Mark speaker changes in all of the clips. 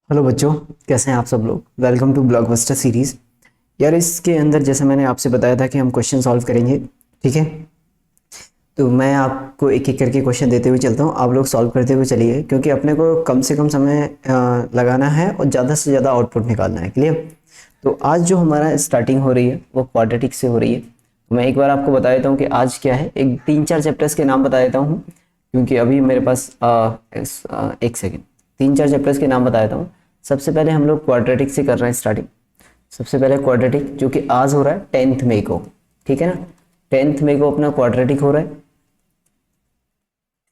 Speaker 1: Hello बच्चों, कैसे हैं आप सब लोग। Welcome to blockbuster series. यार इसके अंदर जैसे मैंने आपसे बताया था कि हम क्वेश्चन सॉल्व करेंगे, ठीक है। तो मैं आपको एक एक करके क्वेश्चन देते हुए चलता हूँ, आप लोग सॉल्व करते हुए चलिए, क्योंकि अपने को कम से कम समय लगाना है और ज़्यादा से ज़्यादा आउटपुट निकालना है। क्लियर। तो आज जो हमारा स्टार्टिंग हो रही है वो क्वाड्रेटिक से हो रही है। तो मैं एक बार आपको बता देता हूँ कि आज क्या है। एक 3-4 चैप्टर्स के नाम बता देता हूँ, क्योंकि अभी मेरे पास एक सेकेंड 3-4 चैप्टर्स के नाम बता देता हूँ। सबसे पहले हम लोग क्वाड्रेटिक से कर रहे हैं स्टार्टिंग। सबसे पहले क्वाड्रेटिक जो कि आज हो रहा है 10th मई को, ठीक है ना। 10th मई को अपना क्वाड्रेटिक हो रहा है।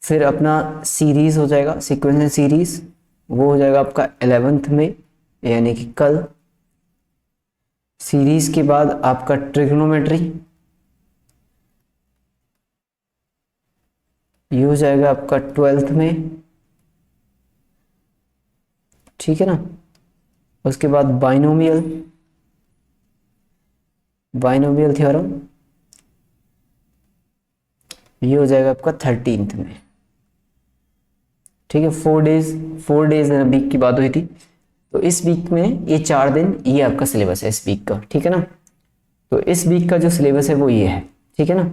Speaker 1: फिर अपना सीरीज हो जाएगा, सीक्वेंशियल सीरीज, वो हो जाएगा आपका 11th में, यानी कि कल। सीरीज के बाद आपका ट्रिग्नोमेट्री, ये हो जाएगा आपका 12th में, ठीक है ना। उसके बाद बाइनोमियल, बाइनोमियल थ्योरम, ये हो जाएगा आपका 13th में, ठीक है। 4 डेज वीक की बात हुई थी। तो इस वीक में ये 4 दिन ये आपका सिलेबस है इस वीक का, ठीक है ना। तो इस वीक का जो सिलेबस है वो ये है, ठीक है ना।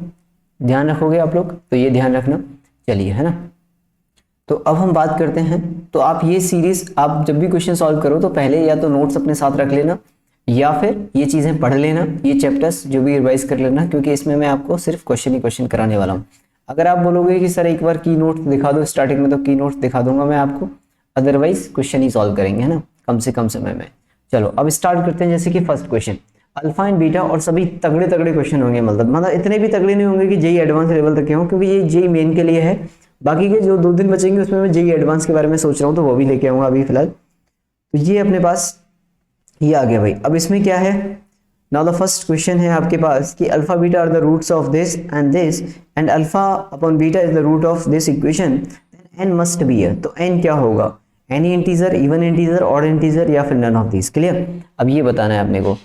Speaker 1: ध्यान रखोगे आप लोग, तो ये ध्यान रखना। चलिए, है ना। तो अब हम बात करते हैं। तो आप ये सीरीज, आप जब भी क्वेश्चन सॉल्व करो तो पहले या तो नोट्स अपने साथ रख लेना, या फिर ये चीजें पढ़ लेना, ये चैप्टर्स जो भी रिवाइज कर लेना, क्योंकि इसमें मैं आपको सिर्फ क्वेश्चन ही क्वेश्चन कराने वाला हूँ। अगर आप बोलोगे कि सर एक बार की नोट्स दिखा दो स्टार्टिंग में, तो की नोट्स दिखा दूंगा मैं आपको, अदरवाइज क्वेश्चन ही सॉल्व करेंगे, है ना, कम से कम समय में। चलो अब स्टार्ट करते हैं। जैसे कि first question alpha and beta, और सभी तगड़े तगड़े क्वेश्चन होंगे, मतलब इतने भी तगड़े नहीं होंगे कि जेई एडवांस लेवल तक के हों, क्योंकि ये जेई मेन के लिए है। बाकी के जो 2 दिन बचेंगे उसमें मैं जेई एडवांस के बारे में सोच रहा हूँ, तो वो भी लेके आऊंगा अभी फिलहाल। तो ये अपने पास ये आ गया भाई। अब इसमें क्या है, नाउ द फर्स्ट क्वेश्चन है आपके पास कि alpha beta are the roots of this, and alpha upon beta is the root of this equation, N must be है। तो एन क्या होगा, any integer, even integer, odd integer, या फिर नन ऑफ दिस। क्लियर। अब ये बताना है अपने को।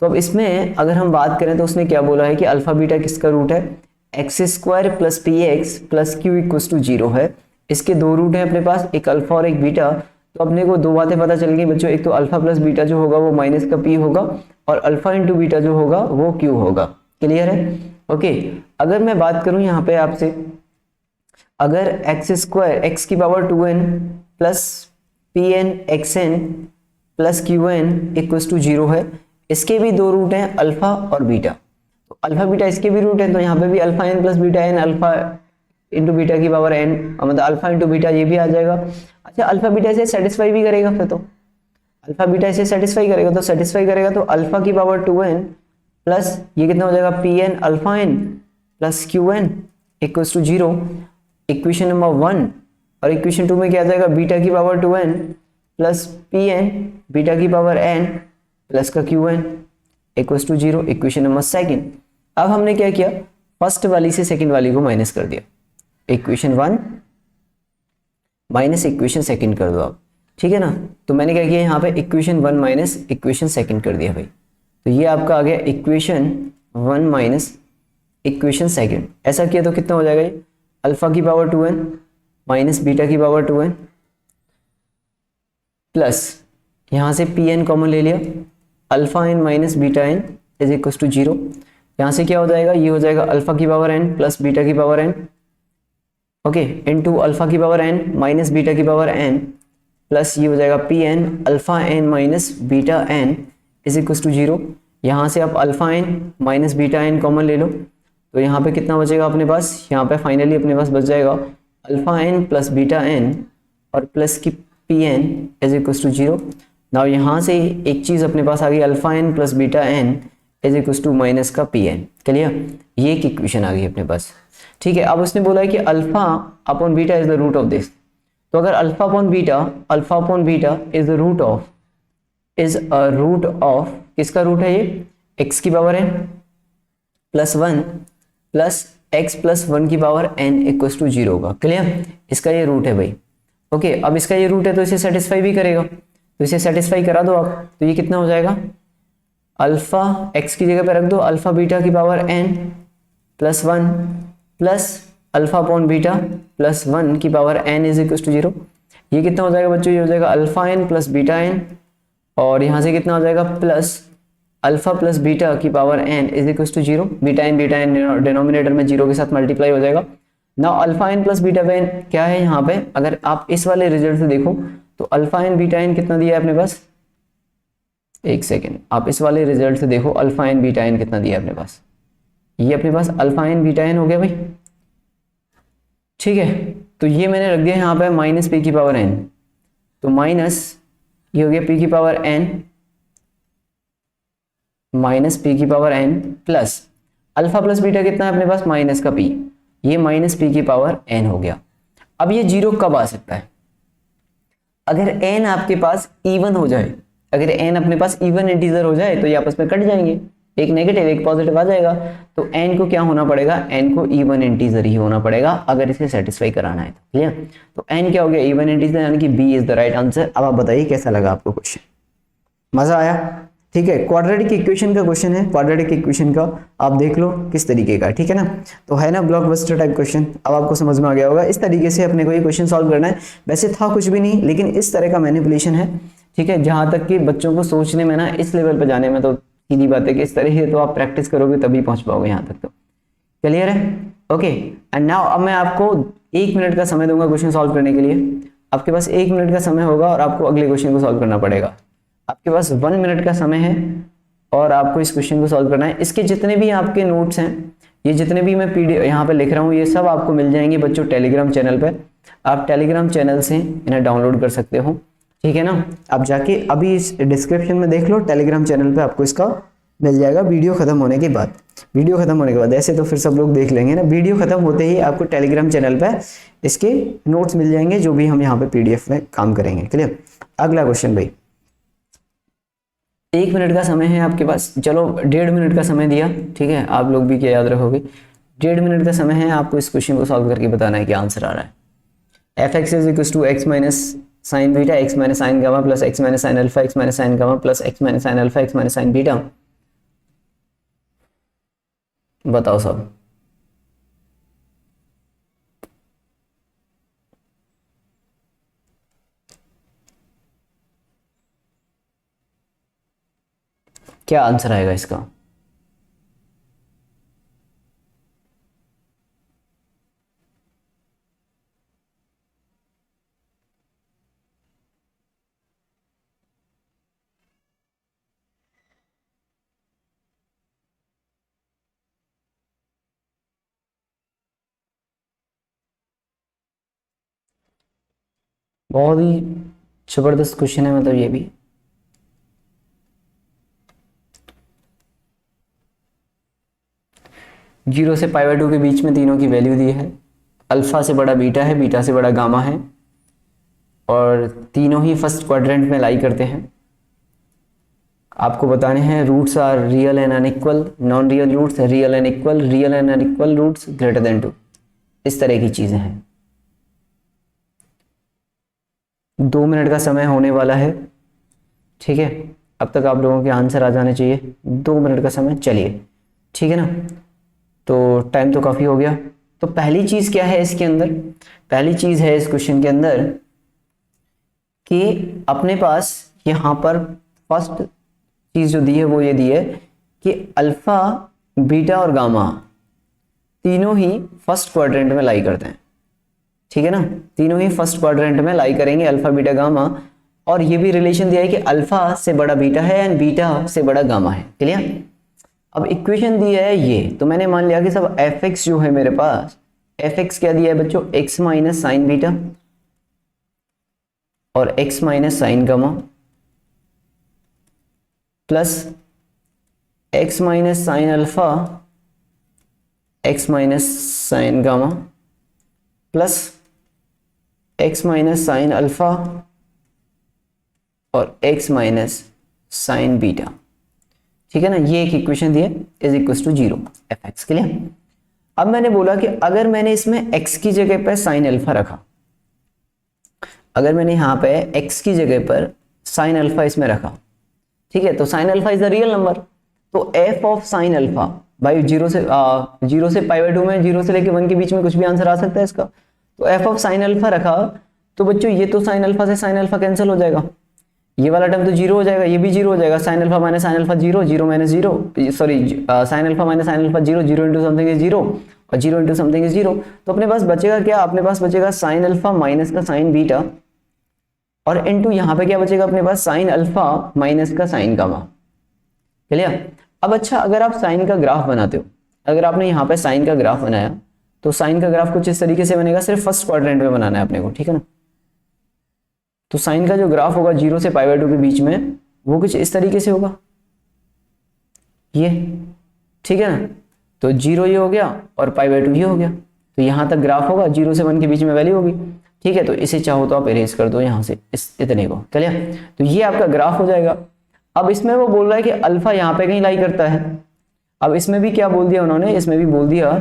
Speaker 1: तो अब इसमें अगर हम बात करें तो उसने क्या बोला है कि अल्फा बीटा किसका रूट है, X square plus P X plus Q equal to 0 है। इसके 2 रूट है अपने पास, एक अल्फा और एक बीटा। तो अपने को 2 बातें पता चल गई बच्चों, एक तो अल्फा प्लस बीटा जो होगा वो माइनस का पी होगा, और अल्फा इंटू बीटा जो होगा वो क्यू होगा। क्लियर है। ओके। अगर मैं बात करूं यहाँ पे आपसे, अगर एक्स स्क्वायर एक्स की power 2n plus P N X N plus Q N equal to 0 है, इसके भी 2 रूट हैं अल्फा और बीटा। तो अल्फा बीटा इसके भी रूट है, तो यहाँ पे भी alpha N plus beta N, alpha into beta की पावर एन, मतलब अल्फा इंटू बीटा ये भी आ जाएगा। अच्छा, अल्फा बीटा इसे सेटिस्फाई भी करेगा, फिर तो अल्फा बीटा इसे सेटिस्फाई करेगा, तो सेटिस्फाई करेगा तो अल्फा की पावर 2n प्लस ये कितना हो जाएगा, P N alpha N plus Q N equal to 0, equation number 1। और इक्वेशन 2 में क्या आ जाएगा, बीटा की power 2n plus P N beta की पावर n प्लस का Q N equal to 0, equation number 2। अब हमने क्या किया, फर्स्ट वाली से सेकंड वाली को माइनस कर दिया, इक्वेशन 1 माइनस इक्वेशन 2 कर दो आप, ठीक है ना। तो मैंने क्या किया यहाँ पे, इक्वेशन 1 माइनस इक्वेशन 2 कर दिया भाई। तो ये आपका आ गया इक्वेशन 1 माइनस इक्वेशन 2। ऐसा किया तो कितना हो जाएगा ये, अल्फा की पावर 2n माइनस बीटा की पावर 2n प्लस यहाँ से पी एन कॉमन ले लिया, alpha N minus beta N is equal to 0। यहाँ से क्या हो जाएगा, ये हो जाएगा अल्फा की पावर n प्लस बीटा की power n, okay, into alpha की पावर n माइनस बीटा की पावर n प्लस ये हो जाएगा P N alpha N minus beta N is equal to 0। यहाँ से आप alpha N minus beta N common ले लो, तो यहाँ पे कितना बचेगा अपने पास, यहाँ पे फाइनली अपने पास बच जाएगा alpha N plus beta N और प्लस की P N is equal to 0। Now यहाँ से एक चीज़ अपने पास आ गई, alpha N plus beta N is equal to minus का पी एन। क्लियर, ये एक इक्वेशन आ गई अपने पास, ठीक है। अब उसने बोला है कि alpha upon beta is the root of this. तो अगर alpha upon beta is the root of, is a root of, किसका रूट है ये, एक्स की power n plus 1 plus x plus 1 की पावर n इक्वल टू 0 का। Clear, इसका ये रूट है भाई। ओके, अब इसका ये रूट है तो इसे सेटिस्फाई भी करेगा, तो इसे सेटिस्फाई करा दो आप, तो ये कितना हो जाएगा, अल्फा एक्स की जगह पे रख दो अल्फा बीटा की power n plus 1 plus alpha upon beta plus 1 की power n is equal to 0। ये कितना हो जाएगा बच्चों, ये हो जाएगा alpha N plus beta N, और यहाँ से कितना हो जाएगा प्लस अल्फा प्लस बीटा की power n is equal to 0। Beta n denominator में 0 के साथ मल्टीप्लाई हो जाएगा। Now alpha N plus beta N क्या है यहाँ पे, अगर आप इस वाले रिजल्ट से देखो तो अल्फा एन बीटा एन कितना दिया है अपने पास, एक सेकेंड, आप इस वाले रिजल्ट से देखो अल्फा एन बीटा एन कितना दिया है अपने पास, ये अपने पास अल्फा एन बीटा एन हो गया भाई, ठीक है। तो ये मैंने रख दिया यहाँ पे माइनस पी की पावर एन, तो माइनस ये हो गया पी की पावर एन माइनस पी की power n plus alpha plus beta कितना है अपने पास माइनस का पी, ये माइनस पी की पावर एन हो गया। अब ये जीरो कब आ सकता है, अगर एन आपके पास इवन हो जाए, अगर एन अपने पास इवन इंटीजर हो जाए तो ये आपस में कट जाएंगे, एक नेगेटिव एक पॉजिटिव आ जाएगा, तो एन को क्या होना पड़ेगा, एन को इवन इंटीजर ही होना पड़ेगा अगर इसे सेटिस्फाई कराना है तो, क्लियर। तो एन क्या हो गया, इवन इंटीजर, यानी कि b is the right answer. अब आप बताइए कैसा लगा आपको क्वेश्चन, मजा आया, ठीक है। क्वाड्रेटिक इक्वेशन का क्वेश्चन है, क्वाड्रेटिक इक्वेशन का आप देख लो किस तरीके का, ठीक है ना। तो है ना ब्लॉकबस्टर टाइप क्वेश्चन, अब आपको समझ में आ गया होगा। इस तरीके से अपने को ये क्वेश्चन सॉल्व करना है, वैसे था कुछ भी नहीं, लेकिन इस तरह का मैनिपुलेशन है, ठीक है। जहां तक कि बच्चों को सोचने में ना, इस लेवल पर जाने में तो सीधी बात है कि इस तरह से तो आप प्रैक्टिस करोगे तभी पहुंच पाओगे यहाँ तक, तो क्लियर है, ओके। एंड नाउ अब मैं आपको 1 मिनट का समय दूंगा क्वेश्चन सॉल्व करने के लिए। आपके पास 1 मिनट का समय होगा और आपको अगले क्वेश्चन को सॉल्व करना पड़ेगा। आपके पास 1 मिनट का समय है और आपको इस क्वेश्चन को सॉल्व करना है। इसके जितने भी आपके नोट्स हैं, ये जितने भी मैं पीडीएफ यहाँ पे लिख रहा हूँ, ये सब आपको मिल जाएंगे बच्चों टेलीग्राम चैनल पे। आप टेलीग्राम चैनल से इन्हें डाउनलोड कर सकते हो, ठीक है ना। आप जाके अभी इस डिस्क्रिप्शन में देख लो, टेलीग्राम चैनल पे आपको इसका मिल जाएगा वीडियो खत्म होने के बाद। वीडियो खत्म होने के बाद, ऐसे तो फिर सब लोग देख लेंगे ना, वीडियो खत्म होते ही आपको टेलीग्राम चैनल पे इसके नोट्स मिल जाएंगे, जो भी हम यहाँ पे पीडीएफ में काम करेंगे, क्लियर। अगला क्वेश्चन भाई, 1 मिनट का समय है आपके पास, चलो 1.5 मिनट का समय दिया, ठीक है। आप लोग भी क्या याद रखोगे, 1.5 मिनट का समय है, आपको इस क्वेश्चन को सॉल्व करके बताना है क्या आंसर आ रहा है। F x is equal to x minus sine beta x minus sine gamma plus x minus sine alpha x minus sine gamma plus x minus sine alpha x minus sine beta. बताओ सब, क्या answer आएगा इसका। बहुत ही जबरदस्त question है, मतलब ये भी। जीरो से π/2 के बीच में तीनों की वैल्यू दी है, अल्फा से बड़ा बीटा है, बीटा से बड़ा गामा है, और तीनों ही फर्स्ट क्वाड्रेंट में लाई करते हैं। आपको बताने हैं roots are real and unequal, non real roots, real and equal, real and unequal roots greater than 2, इस तरह की चीजें हैं। 2 मिनट का समय होने वाला है, ठीक है। अब तक आप लोगों के आंसर आ जाने चाहिए, 2 मिनट का समय, चलिए ठीक है ना। तो टाइम तो काफ़ी हो गया। तो पहली चीज़ क्या है इसके अंदर, पहली चीज़ है इस क्वेश्चन के अंदर कि अपने पास यहाँ पर फर्स्ट चीज़ जो दी है वो ये दी है कि अल्फ़ा बीटा और गामा तीनों ही फर्स्ट क्वाड्रेंट में लाई करते हैं, ठीक है ना। तीनों ही फर्स्ट क्वाड्रेंट में लाई करेंगे, अल्फ़ा बीटा गामा, और ये भी रिलेशन दिया है कि अल्फ़ा से बड़ा बीटा है एंड बीटा से बड़ा गामा है, क्लियर। अब इक्वेशन दी है ये, तो मैंने मान लिया कि सब एफ एक्स जो है मेरे पास, एफ एक्स क्या दिया है बच्चों, एक्स माइनस साइन बीटा और x minus sine gamma plus x minus sine alpha x minus sine gamma plus x minus sine alpha और एक्स माइनस साइन बीटा, ठीक है ना। ये एक इक्वेशन दी है, is equal to 0 f x, clear. अब मैंने बोला कि अगर मैंने इसमें x की जगह पर साइन अल्फा रखा, अगर मैंने यहाँ पे x की जगह पर साइन अल्फा इसमें रखा, ठीक है, तो sine alpha is the real number, तो f ऑफ साइन अल्फा भाई 0 से π/2 में 0 से लेके 1 के बीच में कुछ भी आंसर आ सकता है इसका। तो f ऑफ साइन अल्फा रखा तो बच्चों ये तो साइन अल्फा से साइन अल्फा कैंसिल हो जाएगा, ये वाला टर्म तो जीरो हो जाएगा, ये भी जीरो हो जाएगा, sine alpha minus sine alpha zero, zero minus zero, sorry sine alpha minus sine alpha zero, zero into something is zero और zero into something is zero. तो अपने पास बचेगा क्या, अपने पास बचेगा साइन अल्फा माइनस का साइन बीटा और इंटू यहाँ पे क्या बचेगा अपने पास, साइन अल्फा माइनस का साइन गामा। क्लियर। अब अच्छा, अगर आप साइन का ग्राफ बनाते हो, अगर आपने यहाँ पे साइन का ग्राफ बनाया तो साइन का ग्राफ कुछ इस तरीके से बनेगा, सिर्फ फर्स्ट क्वाड्रेंट में बनाना है अपने को, ठीक है ना। तो साइन का जो ग्राफ होगा 0 से π/2 के बीच में वो कुछ इस तरीके से होगा, ये, ठीक है ना। तो 0 ये हो गया और π/2 ये हो गया, तो यहाँ तक ग्राफ होगा, 0 से 1 के बीच में वैल्यू होगी, ठीक है। तो इसे चाहो तो आप इरेज कर दो यहाँ से इस इतने को, चलिए। तो ये आपका ग्राफ हो जाएगा। अब इसमें वो बोल रहा है कि अल्फा यहाँ पे कहीं लाई करता है। अब इसमें भी क्या बोल दिया उन्होंने, इसमें भी बोल दिया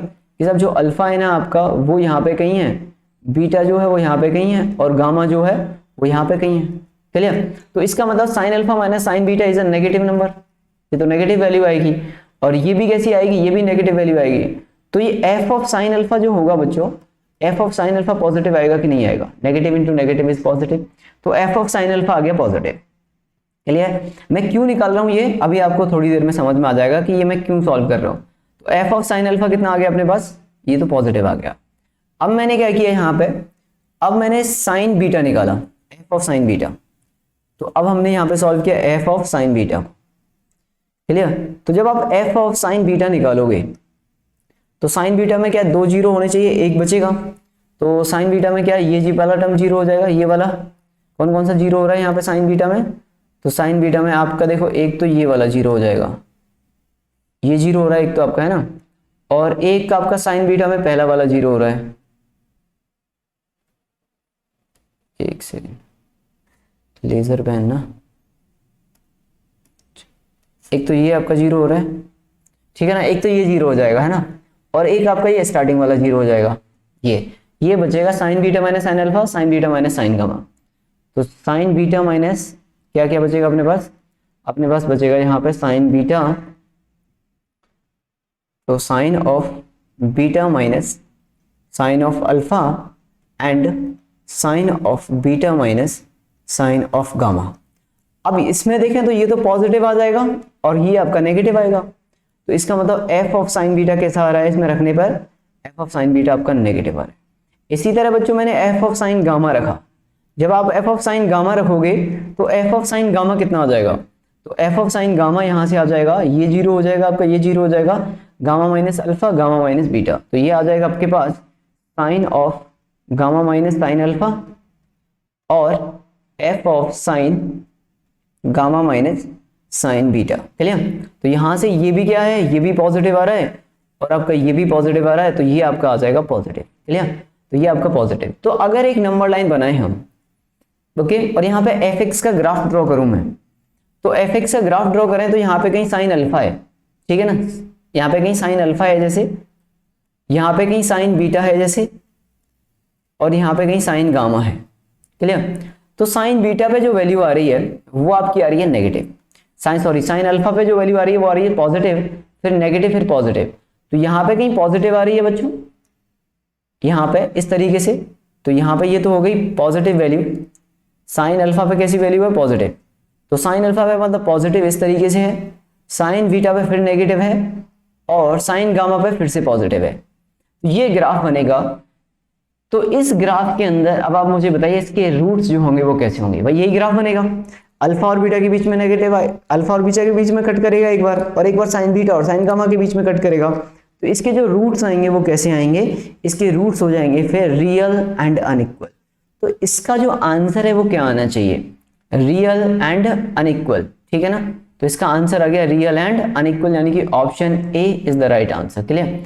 Speaker 1: कि सब जो अल्फा है ना आपका वो यहाँ पे कहीं है, बीटा जो है वो यहाँ पे कहीं है और गामा जो है वो यहाँ पे कहीं है, क्लियर। तो इसका मतलब sign alpha minus sine beta is a negative number, ये तो नेगेटिव वैल्यू आएगी और ये भी कैसी आएगी, ये भी नेगेटिव वैल्यू आएगी। तो ये एफ ऑफ साइन अल्फा जो होगा बच्चों, F of sine alpha positive आएगा कि नहीं आएगा, negative into negative is positive, तो एफ ऑफ साइन अल्फा आ गया पॉजिटिव, क्लियर। मैं क्यों निकाल रहा हूँ ये अभी आपको थोड़ी देर में समझ में आ जाएगा कि ये मैं क्यों सॉल्व कर रहा हूँ। तो एफ ऑफ साइन अल्फा कितना आ गया अपने पास, ये तो पॉजिटिव आ गया। अब मैंने क्या किया यहाँ पे, अब मैंने साइन बीटा निकाला, एफ ऑफ साइन बीटा। तो अब हमने यहाँ पे सॉल्व किया F of sign beta, clear. तो जब आप एफ ऑफ साइन बीटा निकालोगे तो साइन बीटा में क्या 2 जीरो होने चाहिए, एक बचेगा। तो साइन बीटा में क्या है, ये जी वाला टर्म जीरो हो जाएगा, ये वाला कौन कौन सा जीरो हो रहा है यहाँ पे साइन बीटा में, तो साइन बीटा में आपका देखो एक तो ये वाला जीरो हो जाएगा, ये जीरो हो रहा है एक तो आपका, है ना, और एक आपका साइन बीटा में पहला वाला जीरो हो रहा है, एक सेकेंड लेजर पेन ना, एक तो ये आपका जीरो हो रहा है, ठीक है ना, एक तो ये जीरो हो जाएगा, है ना, और एक आपका ये स्टार्टिंग वाला जीरो हो जाएगा, ये बचेगा sine beta minus sine alpha, sine beta minus sine gamma. तो साइन बीटा माइनस क्या क्या बचेगा अपने पास बचेगा यहाँ पे साइन बीटा, तो sine of beta minus sine of alpha and sine of beta minus sine of gamma. अब इसमें देखें तो ये तो पॉजिटिव आ जाएगा और ये आपका नेगेटिव आएगा, तो इसका मतलब एफ ऑफ साइन बीटा कैसा आ रहा है, इसमें रखने पर एफ ऑफ साइन बीटा आपका नेगेटिव आ रहा है। इसी तरह बच्चों मैंने एफ ऑफ साइन गामा रखा, जब आप एफ ऑफ साइन गामा रखोगे तो एफ ऑफ साइन गामा कितना आ जाएगा, तो एफ ऑफ साइन गामा यहाँ से आ जाएगा, ये जीरो हो जाएगा आपका, ये जीरो हो जाएगा, gamma minus alpha gamma minus beta, तो ये आ जाएगा आपके पास sine of gamma minus sine alpha और F of sine gamma minus sine beta, clear. तो यहाँ से ये भी क्या है, ये भी पॉजिटिव आ रहा है और आपका ये भी पॉजिटिव आ रहा है, तो ये आपका आ जाएगा पॉजिटिव, क्लियर। तो ये आपका पॉजिटिव। तो अगर एक नंबर लाइन बनाए हम, ओके, और यहाँ पे एफ एक्स का ग्राफ ड्रॉ करूं मैं, तो एफ एक्स का ग्राफ ड्रॉ करें तो यहाँ पे कहीं साइन अल्फा है, ठीक है ना, यहाँ पे कहीं साइन अल्फा है जैसे, यहाँ पे कहीं साइन बीटा है जैसे, और यहाँ पे कहीं साइन गामा है, क्लियर। तो साइन बीटा पे जो वैल्यू आ रही है वो आपकी आ रही है नेगेटिव, साइन अल्फा पे जो वैल्यू आ रही है वो आ रही है पॉजिटिव, फिर नेगेटिव, फिर पॉजिटिव। तो यहाँ पे कहीं पॉजिटिव आ रही है बच्चों, यहाँ पे इस तरीके से, तो यहाँ पे ये तो हो गई पॉजिटिव वैल्यू, साइन अल्फा पे कैसी वैल्यू है, पॉजिटिव। तो साइन अल्फा पे मतलब पॉजिटिव इस तरीके से है, साइन बीटा पे फिर नेगेटिव है और साइन गामा पे फिर से पॉजिटिव है, ये ग्राफ बनेगा। तो इस ग्राफ के अंदर अब आप मुझे बताइए इसके रूट्स जो होंगे वो कैसे होंगे, भाई यही ग्राफ बनेगा, अल्फा और बीटा के बीच में नेगेटिव आए, अल्फा और बीटा के बीच में कट करेगा एक बार, और एक बार साइन बीटा और साइन गामा के बीच में कट करेगा। तो इसके जो रूट्स आएंगे वो कैसे आएंगे, इसके रूट्स हो जाएंगे फिर रियल एंड अनइक्वल। तो इसका जो आंसर है वो क्या आना चाहिए, रियल एंड अनइक्वल, ठीक है ना। तो इसका आंसर आ गया रियल एंड अनइक्वल, यानी कि option A is the right answer, clear.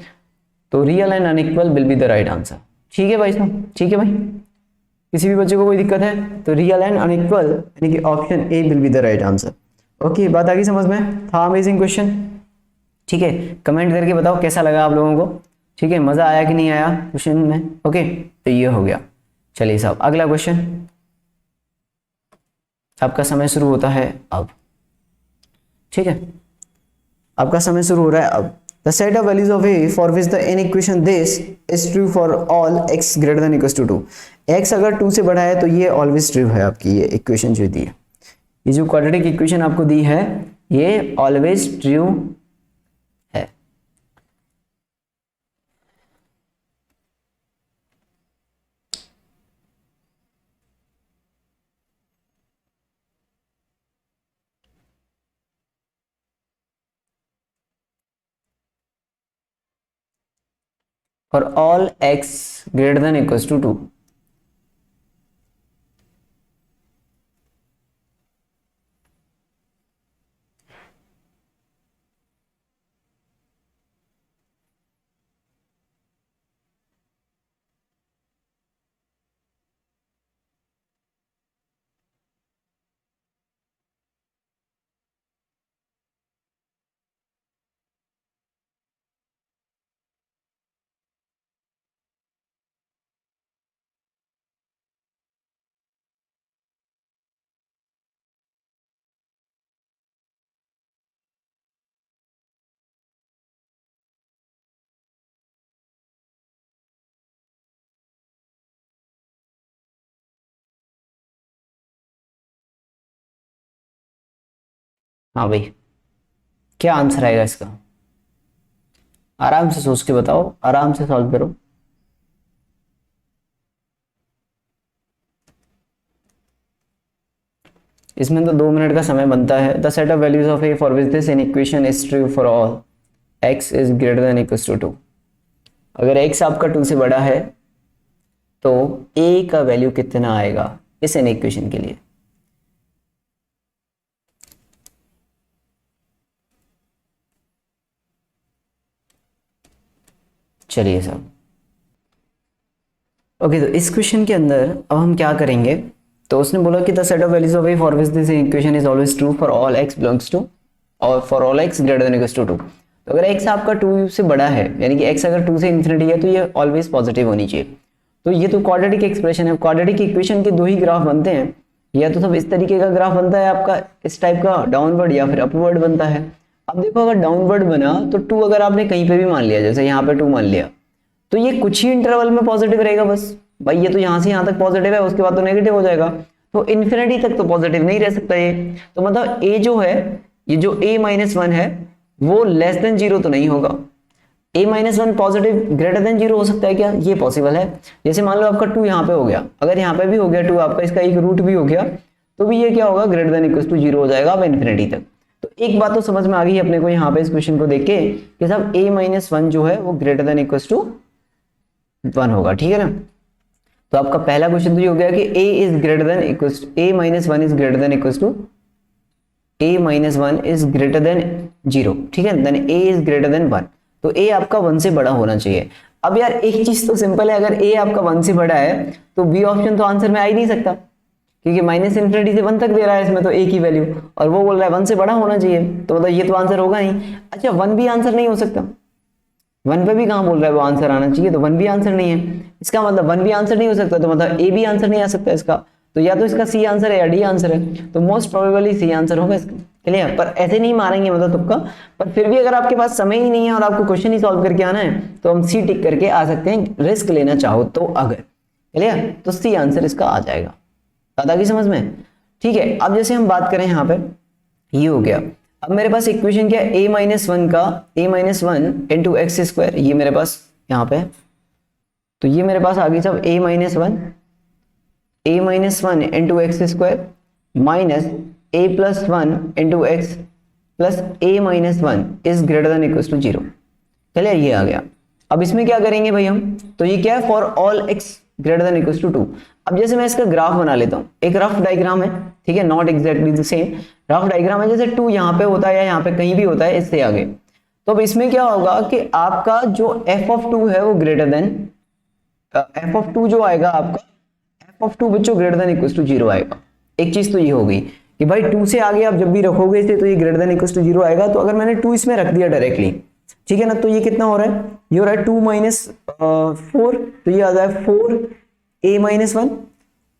Speaker 1: तो real and unequal will be the right answer, ठीक है भाई साहब, ठीक है भाई। किसी भी बच्चे को कोई दिक्कत है तो रियल एंड अनइक्वल यानी कि option A will be the right answer. Okay, बात आ गई समझ में, था अमेजिंग क्वेश्चन, ठीक है। कमेंट करके बताओ कैसा लगा आप लोगों को, ठीक है, मजा आया कि नहीं आया क्वेश्चन में। ओके, तो ये हो गया। चलिए साहब, अगला क्वेश्चन, आपका समय शुरू होता है अब, ठीक है, आपका समय शुरू हो रहा है अब। The set of values of A for which the inequation this is true for all x greater than equals to 2। x अगर 2 से बड़ा है तो ये ऑलवेज ट्रू है आपकी ये इक्वेशन जो दी है, ये जो क्वाड्रेटिक इक्वेशन आपको दी है ये ऑलवेज ट्रू है। For all x greater than equals to 2। हाँ भाई, क्या आंसर आएगा इसका? आराम से सोच के बताओ, आराम से सॉल्व करो। इसमें तो 2 मिनट का समय बनता है। The set of values of A for which this inequation is true for all x is greater than equals to 2। अगर x आपका 2 से बड़ा है तो a का वैल्यू कितना आएगा इस इन इक्वेशन के लिए? चलिए सब ओके। तो इस क्वेश्चन के अंदर अब हम क्या करेंगे, तो उसने बोला कि the set of values of A for which this equation is always true for all x belongs to और for all x greater than equals to 2। तो अगर x आपका 2 से बड़ा है, यानी कि x अगर 2 से इन्फिनिटी है तो ये ऑलवेज पॉजिटिव होनी चाहिए। तो ये तो क्वाड्रेटिक एक्सप्रेशन है। क्वाड्रेटिक इक्वेशन के 2 ही ग्राफ बनते हैं, या तो सब इस तरीके का ग्राफ बनता है आपका इस टाइप का डाउनवर्ड, या फिर अपवर्ड बनता है। अब देखो अगर डाउनवर्ड बना तो 2 अगर आपने कहीं पे भी मान लिया, जैसे यहाँ पे 2 मान लिया, तो ये कुछ ही इंटरवल में पॉजिटिव रहेगा बस। भाई ये तो यहाँ से यहाँ तक पॉजिटिव है, उसके बाद तो नेगेटिव हो जाएगा, तो इन्फिनिटी तक तो पॉजिटिव नहीं रह सकता ये। तो मतलब a जो है, ये जो a-1 है वो लेस देन 0 तो नहीं होगा। a-1 पॉजिटिव ग्रेटर देन 0 हो सकता है क्या? ये पॉसिबल है। जैसे मान लो आपका 2 यहाँ पे हो गया, अगर यहाँ पे भी हो गया 2 आपका, इसका एक रूट भी हो गया, तो भी ये क्या होगा? ग्रेटर देन इक्वल्स टू 0 हो जाएगा अब इन्फिनिटी तक। तो एक बात तो समझ में आ गई अपने को यहाँ पे इस क्वेश्चन को देख के कि साहब a-1 जो है वो ग्रेटर देन इक्वल्स टू 1 होगा, ठीक है ना। तो आपका पहला क्वेश्चन तो ये हो गया कि a is greater than equals a-1 is greater than equals to a-1 is greater than 0, ठीक है, then a is greater than 1। तो a आपका 1 से बड़ा होना चाहिए। अब यार एक चीज तो सिंपल है, अगर a आपका 1 से बड़ा है तो b ऑप्शन तो आंसर में आ ही नहीं सकता, क्योंकि माइनस इन्फिनिटी से 1 तक दे रहा है इसमें तो a की वैल्यू, और वो बोल रहा है 1 से बड़ा होना चाहिए, तो मतलब ये तो आंसर होगा नहीं। अच्छा 1 भी आंसर नहीं हो सकता, 1 पे भी कहाँ बोल रहा है वो आंसर आना चाहिए, तो 1 भी आंसर नहीं है। इसका मतलब 1 भी आंसर नहीं हो सकता, तो मतलब a भी आंसर नहीं आ सकता इसका, तो या तो इसका सी आंसर है या डी आंसर है, तो मोस्ट प्रोबेबली सी आंसर होगा इसका। क्लियर? पर ऐसे नहीं मारेंगे मतलब तुक्का, पर फिर भी अगर आपके पास समय ही नहीं है और आपको क्वेश्चन ही सॉल्व करके आना है तो हम सी टिक करके आ सकते हैं, रिस्क लेना चाहो तो। अगर क्लियर, तो सी आंसर इसका आ जाएगा। बात आ गई समझ में? ठीक है। अब जैसे हम बात करें यहाँ पे, ये हो गया। अब मेरे पास इक्वेशन क्या है? a-1 का a-1 इंटू एक्स स्क्वायर, ये मेरे पास यहाँ पे, तो ये मेरे पास आ गई सब a-1 into x square minus a+1 into x plus a-1 is greater than equal to 0। चलिए ये आ गया। अब इसमें क्या करेंगे भाई हम, तो ये क्या है? For all x greater than equal to 2। अब जैसे मैं इसका ग्राफ बना लेता हूँ, एक रफ डायग्राम है, ठीक है, not exactly the same, rough diagram है। जैसे 2 यहाँ पे होता है या यहाँ पे कहीं भी होता है इससे आगे, तो अब इसमें क्या होगा कि आपका जो f(2) है वो ग्रेटर देन f(2) जो आएगा आपका f(2) बच्चों ग्रेटर देन इक्वल टू 0 आएगा। एक चीज तो ये हो गई कि भाई 2 से आगे आप जब भी रखोगे इसे तो ये ग्रेटर देन इक्वल टू 0 आएगा। तो अगर मैंने 2 इसमें रख दिया डायरेक्टली, ठीक है ना, तो ये कितना हो रहा है? ये हो रहा है 2 - 4, तो ये आ जाएगा 4a-1,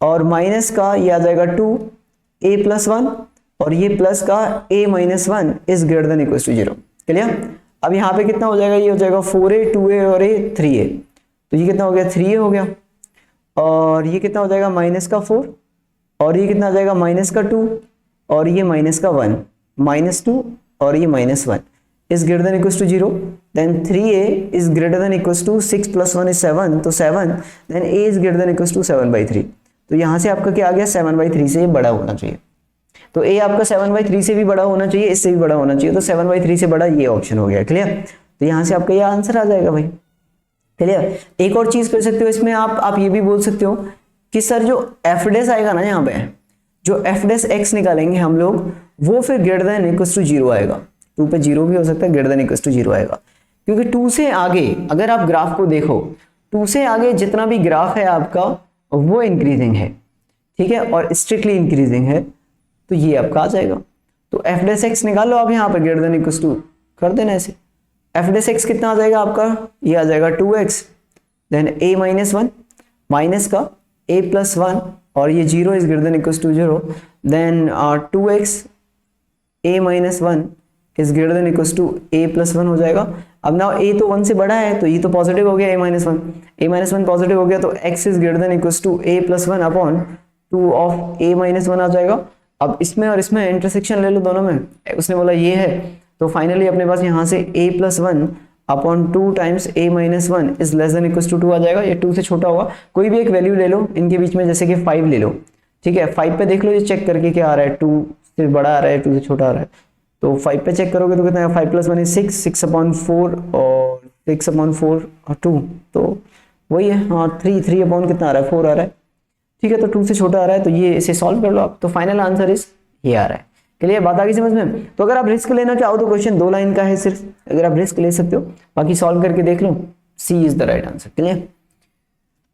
Speaker 1: और माइनस का ये आ जाएगा 2a+1, और ये प्लस का a-1 is greater than equal to 0। Clear? अब यहाँ पे कितना हो जाएगा, ये हो जाएगा 4a 2a और a 3a, तो ये कितना हो गया 3a हो गया, और ये कितना हो जाएगा माइनस का 4, और ये कितना आ जाएगा माइनस का 2, और ये माइनस का 1, -2 और ये -1 is greater than equals to 0, then 3a is greater than equals to 6 + 1 = 7, तो 7, then a is greater than equals to 7/3, तो यहाँ से आपका क्या आ गया 7/3 से बड़ा होना चाहिए, तो a आपका 7/3 से भी बड़ा होना चाहिए, इससे भी बड़ा होना चाहिए, तो 7/3 से बड़ा ये ऑप्शन हो गया, क्लियर। तो यहाँ से आपका ये आंसर आ जाएगा भाई, क्लियर। एक और चीज कर सकते हो इसमें, आप ये भी बोल सकते हो कि सर जो f डैश आएगा ना, यहाँ पे जो f डैश x निकालेंगे हम लोग, वो फिर ग्रेटर देन इक्वल्स टू 0 आएगा, 2 पे 0 भी हो सकता है, ग्रेटर देन इक्वल्स टू 0 आएगा, क्योंकि 2 से आगे अगर आप ग्राफ को देखो, 2 से आगे जितना भी ग्राफ है आपका वो इंक्रीजिंग है, ठीक है, और स्ट्रिक्टली इंक्रीजिंग है, तो ये आपका आ जाएगा। तो f डैश x निकाल लो आप यहाँ पे, ग्रेटर देन इक्वल्स टू कर देना ऐसे, f डैश x कितना आ जाएगा आपका, ये आ जाएगा 2x, देन a -1 माइनस का a + 1 और ये 0 is greater than equals to 0, then 2x a -1 is greater than equals to a + 1 हो जाएगा। अब ना a तो 1 से बड़ा है, तो ये तो पॉजिटिव हो गया, a-1 पॉजिटिव हो गया, तो x is greater than equals to a + 1 upon 2 of a -1 आ जाएगा। अब इसमें और इसमें इंटरसेक्शन ले लो दोनों में, उसने बोला ये है, तो फाइनली अपने पास यहाँ से a + 1 upon 2 times a -1 is less than equals to 2 आ जाएगा, ये 2 से छोटा होगा, कोई भी एक वैल्यू ले लो इनके बीच में, जैसे कि 5 ले लो, ठीक है, 5 पे देख लो ये चेक करके क्या आ रहा है, 2 से बड़ा आ रहा है 2 से छोटा आ रहा है, तो 5 पे चेक करोगे तो कितना है, 5 + 1 is 6, 6/4 और 6/4 और 2, तो वही है, हाँ 3 अपॉन कितना आ रहा है 4 आ रहा है, ठीक है, तो 2 से छोटा आ रहा है, तो ये इसे सॉल्व कर लो आप, तो फाइनल आंसर इज ये आ रहा है, क्लियर, बात आ गई समझ में। तो अगर आप रिस्क लेना चाहो तो क्वेश्चन 2 लाइन का है सिर्फ, अगर आप रिस्क ले सकते हो, बाकी सॉल्व करके देख लो, C is the right answer, clear.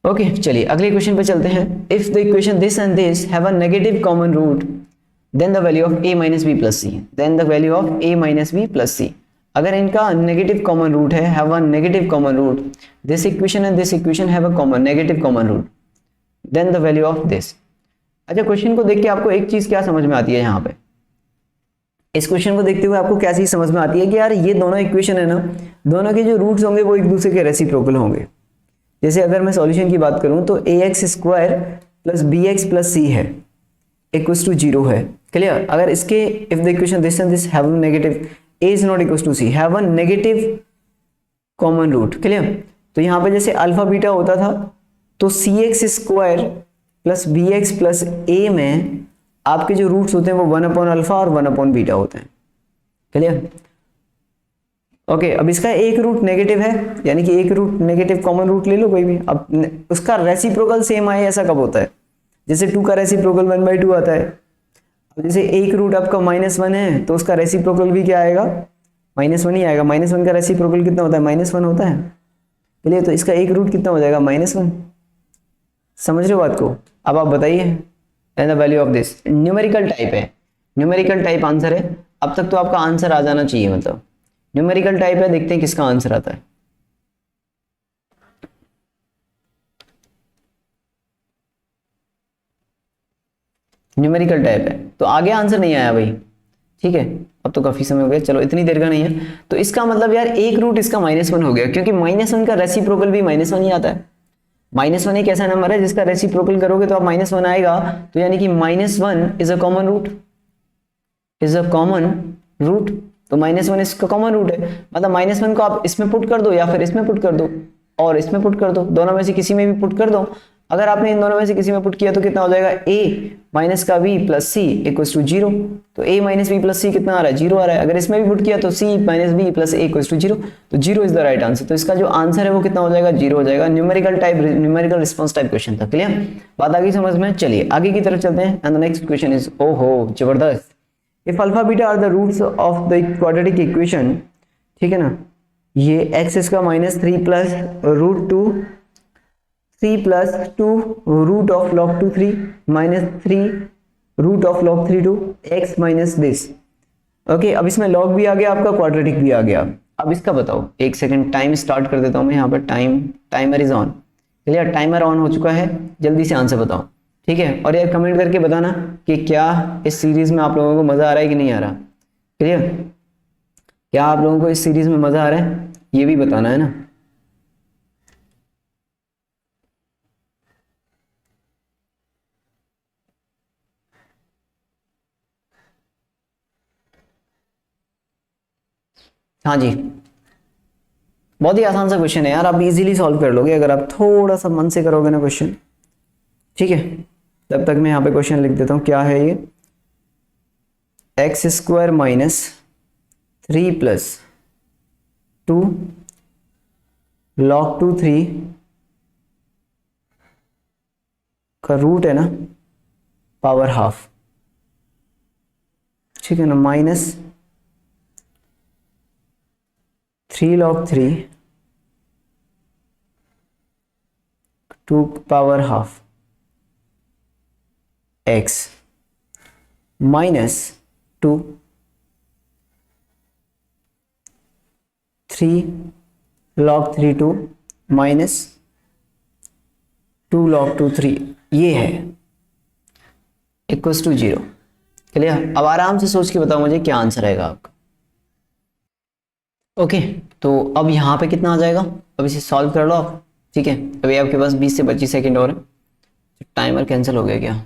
Speaker 1: Okay चलिए अगले क्वेश्चन पे चलते हैं। If the equation this and this have a negative common root, then the value of a - b + c, then the value of a - b + c, अगर इनका negative common root है, have a negative common root, this equation and this equation have a common negative common root, then the value of this. अच्छा, question को देख के आपको एक चीज क्या समझ में आती है, यहाँ पे इस क्वेश्चन को देखते हुए आपको क्या चीज समझ में आती है कि यार ये दोनों इक्वेशन है ना, दोनों के जो रूट्स होंगे वो एक दूसरे के रेसिप्रोकल होंगे। जैसे अगर मैं सॉल्यूशन की बात करूं तो ax² + bx + c है इक्वल्स टू 0 है, क्लियर। अगर इसके if the equation this and this have negative a is not equals to c, have a negative common root, clear. तो यहाँ पे जैसे अल्फा बीटा होता था, तो cx² + bx + a में आपके जो रूट्स होते हैं वो 1/α और 1/β होते हैं, क्लियर। ओके, अब इसका एक रूट नेगेटिव है, यानी कि एक रूट नेगेटिव कॉमन रूट ले लो कोई भी, अब उसका रेसिप्रोकल सेम आए ऐसा कब होता है, जैसे 2 का रेसिप्रोकल 1/2 आता है। अब जैसे एक रूट आपका -1 है तो उसका रेसिप्रोकल भी क्या आएगा, -1 ही आएगा। -1 का रेसिप्रोकल कितना होता है, -1 होता है, चलिए। तो इसका एक रूट कितना हो जाएगा, -1। समझ रहे हो बात को। अब आप बताइए, and the value of this numerical type है, न्यूमेरिकल टाइप आंसर है। अब तक तो आपका आंसर आ जाना चाहिए, मतलब न्यूमेरिकल टाइप है, देखते हैं किसका आंसर आता है। न्यूमेरिकल टाइप है तो आगे आंसर नहीं आया भाई, ठीक है। अब तो काफी समय हो गया, चलो इतनी देर का नहीं है। तो इसका मतलब यार एक रूट इसका -1 हो गया, क्योंकि -1 का रेसिप्रोकल भी -1 ही आता है। -1 एक ऐसा नंबर है जिसका रेसिप्रोकल करोगे तो आप -1 आएगा, तो यानी कि -1 is a common root, is a common root. तो -1 इसका कॉमन रूट है, मतलब -1 को आप इसमें पुट कर दो या फिर इसमें पुट कर दो और इसमें पुट कर दो, दोनों में से किसी में भी पुट कर दो। अगर आपने इन दोनों में से किसी में पुट किया तो कितना हो जाएगा, a - का b + c इक्वल्स टू 0। तो a - b + c कितना आ रहा है, 0 आ रहा है। अगर इसमें भी पुट किया तो c - b + a equals to 0, तो 0 इज द राइट आंसर। तो इसका जो आंसर है वो कितना हो जाएगा, 0 हो जाएगा। Numerical type, numerical response type question था, क्लियर। बात आ गई समझ में। चलिए आगे की तरफ चलते हैं। And the next question is, ओहो जबरदस्त, if alpha beta are the roots of the quadratic equation, ठीक है ना, ये x इसका -3 + √2 3 + 2 root of log 2 3 -3 root of log 3 2 x minus this. Okay, अब इसमें log भी आ गया आपका, क्वाड्रेटिक भी आ गया। अब इसका बताओ, एक सेकंड टाइम स्टार्ट कर देता हूं मैं यहाँ पर। Timer is on, clear, timer on हो चुका है। जल्दी से आंसर बताओ, ठीक है। और यार कमेंट करके बताना कि क्या इस सीरीज में आप लोगों को मजा आ रहा है कि नहीं आ रहा, क्लियर। क्या आप लोगों को इस सीरीज में मजा आ रहा है, ये भी बताना है ना। हाँ जी, बहुत ही आसान सा क्वेश्चन है यार, आप इजीली सॉल्व कर लोगे अगर आप थोड़ा सा मन से करोगे ना क्वेश्चन। ठीक है, तब तक मैं यहाँ पे क्वेश्चन लिख देता हूँ। क्या है ये, x square minus 3 plus 2 log 2 3 का रूट है ना पावर हाफ, ठीक है ना, minus 3 log 3 2 power half x minus 2 3 log 3 2 minus 2 log 2 3, ये है इक्वल्स टू 0। क्लियर। अब आराम से सोच के बताओ मुझे क्या आंसर आएगा आपका। ओके, तो अब यहाँ पे कितना आ जाएगा, अब इसे सॉल्व कर लो आप। ठीक है, अभी आपके पास 20 से 25 सेकंड और है। टाइमर कैंसिल हो गया क्या?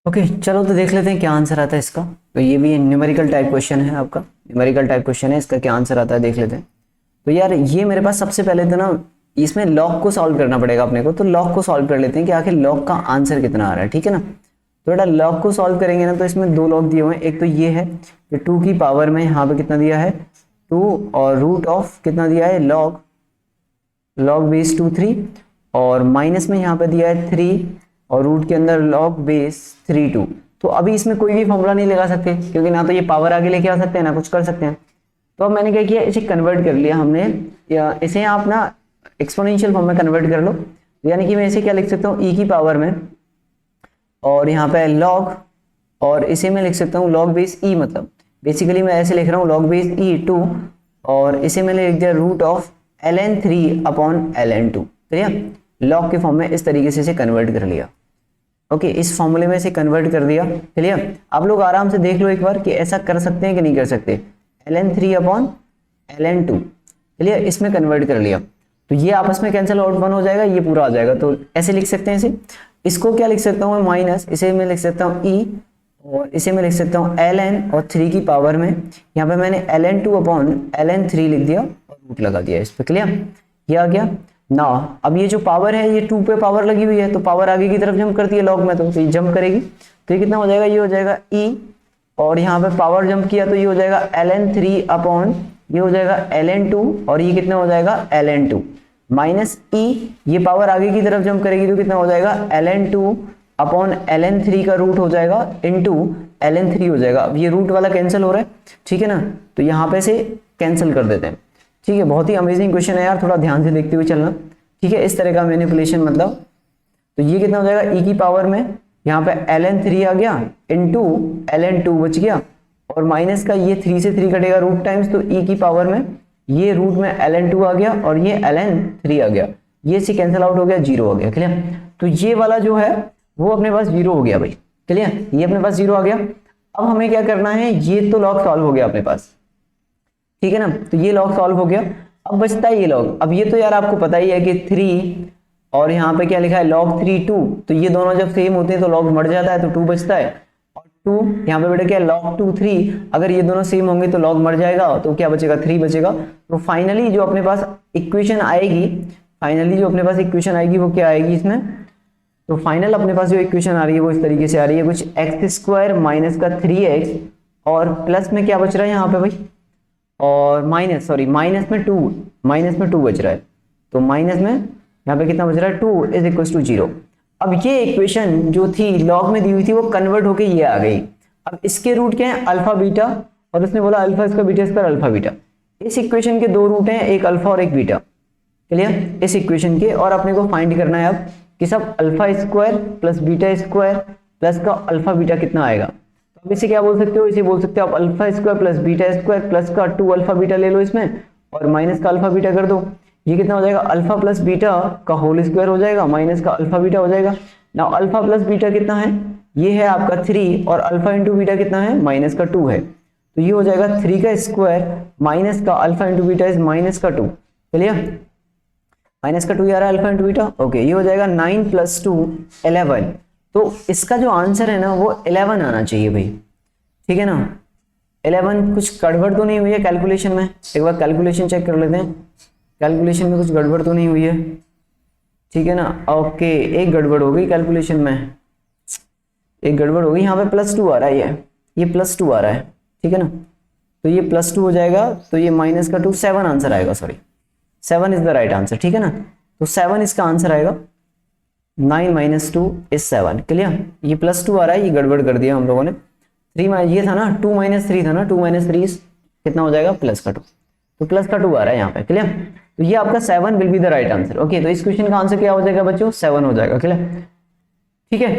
Speaker 1: ओके, चलो तो देख लेते हैं क्या आंसर आता है इसका। तो ये भी न्यूमेरिकल टाइप क्वेश्चन है आपका, न्यूमेरिकल टाइप क्वेश्चन है, इसका क्या आंसर आता है देख लेते हैं। तो यार ये मेरे पास सबसे पहले तो ना इसमें लॉग को सॉल्व करना पड़ेगा अपने को, तो लॉग को सॉल्व कर लेते हैं कि आखिर लॉग का आंसर कितना आ रहा है। ठीक है ना, तो बेटा लॉग को सॉल्व करेंगे ना तो इसमें दो लॉग दिए हुए हैं। एक तो ये है कि 2 की पावर में यहाँ पे कितना दिया है 2, और रूट ऑफ कितना दिया है लॉग बेस 2 3, और माइनस में यहाँ पे दिया है 3 और रूट के अंदर लॉग बेस 3 2। तो अभी इसमें कोई भी फॉर्मूला नहीं लगा सकते क्योंकि ना तो ये पावर आगे लेके आ सकते हैं ना कुछ कर सकते हैं। तो अब मैंने क्या किया, इसे कन्वर्ट कर लिया हमने, या इसे आप ना एक्सपोनेंशियल फॉर्म में कन्वर्ट कर लो। यानी कि मैं इसे क्या लिख सकता हूँ e की पावर में, और यहाँ पे लॉग, और इसे मैं लिख सकता हूँ लॉग बेस e, मतलब बेसिकली मैं ऐसे लिख रहा हूँ लॉग बेस e 2, और इसे मैंने लिख दिया root of ln 3 upon ln 2। ठीक, लॉग के फॉर्म में इस तरीके से इसे कन्वर्ट कर लिया। ओके, इस फॉर्मूले में इसे कन्वर्ट कर दिया। क्लियर। आप लोग आराम से देख लो एक बार कि ऐसा कर सकते हैं कि नहीं कर सकते। ln 3 अपॉन ln 2, क्लियर, इसमें कन्वर्ट कर लिया तो ये आपस में कैंसिल आउट 1 हो जाएगा, ये पूरा आ जाएगा। तो ऐसे लिख सकते हैं इसे, इसको क्या लिख सकता हूँ मैं माइनस, इसे मैं लिख सकता हूँ e, और इसे मैं लिख सकता हूँ ln और 3 की पावर में यहाँ पे मैंने ln 2 अपॉन ln 3 लिख दिया और रूट लगा दिया इस पे। क्लियर, ये आ गया ना। अब ये जो पावर है ये 2 पे पावर लगी हुई है, तो पावर आगे की तरफ जंप करती है लॉग में, तो ये जंप करेगी। तो ये कितना हो जाएगा, ये हो जाएगा e, और यहाँ पे पावर जंप किया तो ये हो जाएगा ln 3 अपॉन ये हो जाएगा ln 2, और ये कितना हो जाएगा ln 2 माइनस e, ये पावर आगे की तरफ जंप करेगी तो कितना हो जाएगा ln 2 अपॉन ln 3 का रूट हो जाएगा इनटू ln 3 हो जाएगा। अब ये रूट वाला कैंसिल हो रहा है, ठीक है ना, तो यहाँ पे से कैंसिल कर देते हैं। ठीक है, बहुत ही अमेजिंग क्वेश्चन है यार, थोड़ा ध्यान से देखते हुए चलना। ठीक है, इस तरह का मैनिपुलेशन मतलब। तो ये कितना हो जाएगा e की पावर में यहाँ पे ln 3 आ गया इनटू ln 2 बच गया, और माइनस का ये 3 से 3 कटेगा रूट टाइम्स, तो e की पावर में ये रूट में ln 2 आ गया और ये ln 3 आ गया, ये से कैंसिल आउट हो गया, 0 हो गया। क्लियर, तो ये वाला जो है वो अपने पास 0 हो गया भाई। क्लियर, ये अपने पास 0 आ गया। अब हमें क्या करना है, ये तो लॉग सॉल्व हो गया अपने पास, ठीक है ना, तो ये लॉग सॉल्व हो गया। अब बचता है ये लॉग। अब ये तो यार आपको पता ही है कि 3 और यहाँ पे क्या लिखा है log 3 2, तो ये दोनों जब सेम होते हैं तो लॉग मर जाता है तो 2 बचता है, और 2 यहाँ पे बेटा क्या है log 2 3, अगर ये दोनों सेम होंगे तो लॉग मर जाएगा, तो क्या बचेगा 3 बचेगा। तो फाइनली जो अपने पास इक्वेशन आएगी, वो क्या आएगी इसमें, तो फाइनल अपने पास जो इक्वेशन आ रही है वो इस तरीके से आ रही है, कुछ x² माइनस का 3x, और प्लस में क्या बच रहा है यहाँ पे भाई, और माइनस में 2 बच रहा है, तो माइनस में यहाँ पे कितना बच रहा है 2 इज इक्वल टू 0। अब ये इक्वेशन जो थी लॉग में दी हुई थी वो कन्वर्ट होके ये आ गई। अब इसके रूट क्या है, अल्फा बीटा, और उसने बोला alpha square beta square alpha beta. इस इक्वेशन के दो रूट हैं, एक अल्फा और एक बीटा। क्लियर, इस इक्वेशन के, और अपने को फाइंड करना है अब कि सब alpha square plus beta square plus का अल्फा बीटा कितना आएगा। तो अब इसे क्या बोल सकते हो, इसे बोल सकते हो आप alpha square plus beta square plus का 2 अल्फा बीटा ले लो इसमें, और माइनस का अल्फा बीटा कर दो। ये कितना हो जाएगा, अल्फा प्लस बीटा का होल स्क्वायर हो जाएगा माइनस का अल्फा बीटा हो जाएगा। ना अल्फा प्लस बीटा कितना है, ये है आपका 3, और अल्फा इंटू बीटा कितना है, माइनस का 2 है। तो ये हो जाएगा 3 का स्क्वायर माइनस का alpha into beta is minus का 2। क्लियर, माइनस का 2 आ रहा है अल्फा इंटू बीटा। ओके, ये हो जाएगा 9 + 2 11। तो इसका जो आंसर है ना वो 11 आना चाहिए भाई, ठीक है ना। 11 कुछ गड़बड़ तो नहीं हुई है कैलकुलेशन में, एक बार कैलकुलेशन चेक कर लेते हैं, कैलकुलेशन में कुछ गड़बड़ तो नहीं हुई है, ठीक है ना। ओके, एक गड़बड़ हो गई कैलकुलेशन में, एक गड़बड़ हो गई, यहाँ पे +2 आ रहा है, ये +2 आ रहा है, ठीक है ना। तो ये +2 हो जाएगा, तो ये माइनस का 2 7 आंसर आएगा, sorry 7 is the right answer, ठीक है ना। तो 7 इसका आंसर आएगा, 9 - 2 इज 7। क्लियर, ये +2 आ रहा है, ये गड़बड़ कर दिया हम लोगों ने। 3 ये था ना, 2 - 3 था ना, 2 - 3 कितना हो जाएगा +2, तो +2 आ रहा है यहाँ पे। क्लियर, तो ये आपका 7 will be the right answer. Okay, तो इस क्वेश्चन का आंसर क्या हो जाएगा बच्चों, 7 हो जाएगा। क्लियर, ठीक है।